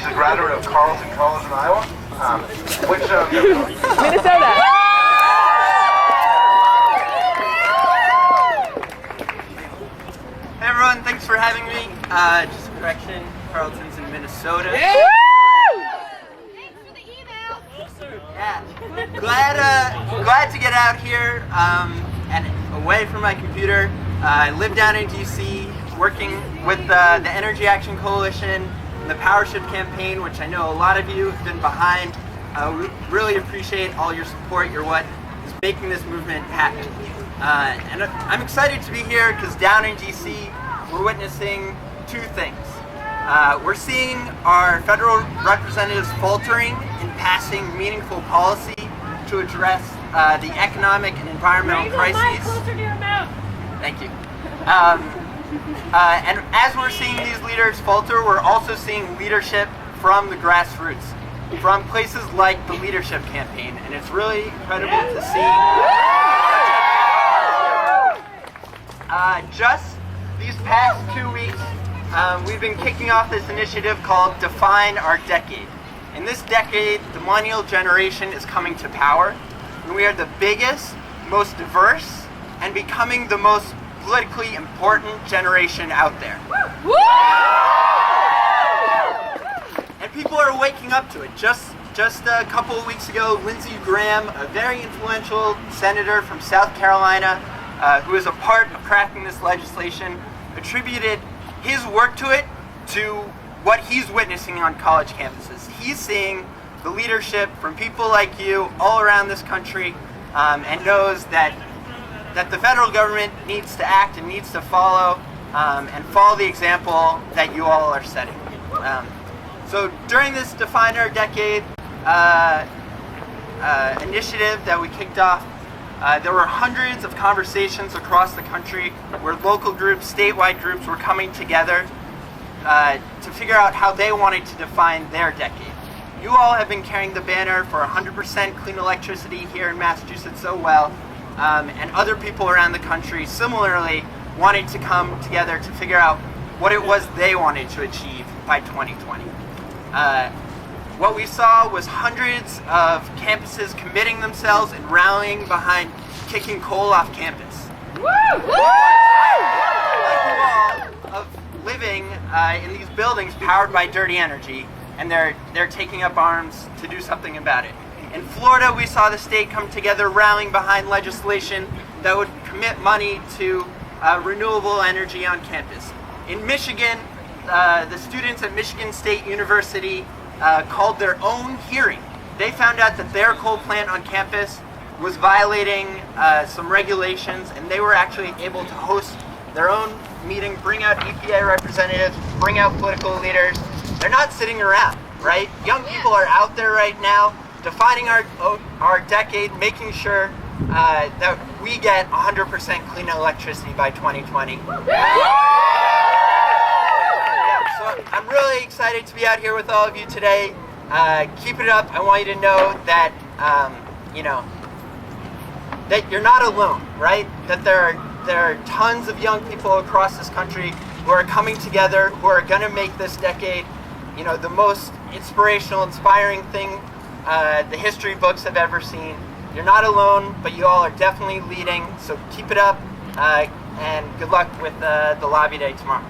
a graduate of Carleton College in Iowa. Minnesota. Hey everyone, thanks for having me. Just a correction, Carleton's in Minnesota. Yeah. Thanks for the email. Yeah. Glad to get out here and away from my computer. I live down in DC, working with the Energy Action Coalition and the Powership Campaign, which I know a lot of you have been behind. We really appreciate all your support. You're what is making this movement happen. And I'm excited to be here because down in DC, we're witnessing two things. We're seeing our federal representatives faltering in passing meaningful policy to address the economic and environmental crises. Closer to your mouth. Thank you. And as we're seeing these leaders falter, we're also seeing leadership from the grassroots, from places like the Leadership Campaign, and it's really incredible to see. Just these past 2 weeks, we've been kicking off this initiative called Define Our Decade. In this decade, the millennial generation is coming to power, and we are the biggest, most diverse, and becoming the most politically important generation out there. And people are waking up to it. Just a couple of weeks ago, Lindsey Graham, a very influential senator from South Carolina, who is a part of crafting this legislation, attributed his work to it to what he's witnessing on college campuses. He's seeing the leadership from people like you all around this country, and knows that the federal government needs to act and needs to follow the example that you all are setting. So during this Define Our Decade initiative that we kicked off, there were hundreds of conversations across the country where local groups, statewide groups were coming together to figure out how they wanted to define their decade. You all have been carrying the banner for 100% clean electricity here in Massachusetts so well, and other people around the country similarly wanted to come together to figure out what it was they wanted to achieve by 2020. What we saw was hundreds of campuses committing themselves and rallying behind kicking coal off campus. Like you all, of living in these buildings powered by dirty energy, and they're taking up arms to do something about it. In Florida, we saw the state come together rallying behind legislation that would commit money to renewable energy on campus. In Michigan, the students at Michigan State University called their own hearing. They found out that their coal plant on campus was violating some regulations, and they were actually able to host their own meeting, bring out EPA representatives, bring out political leaders. They're not sitting around, right? Young people are out there right now defining our decade, making sure that we get 100% clean electricity by 2020. So I'm really excited to be out here with all of you today. Keep it up. I want you to know that that you're not alone, right? That there are tons of young people across this country who are coming together, who are going to make this decade, the most inspirational, inspiring thing the history books have ever seen. You're not alone, but you all are definitely leading. So keep it up, and good luck with the lobby day tomorrow.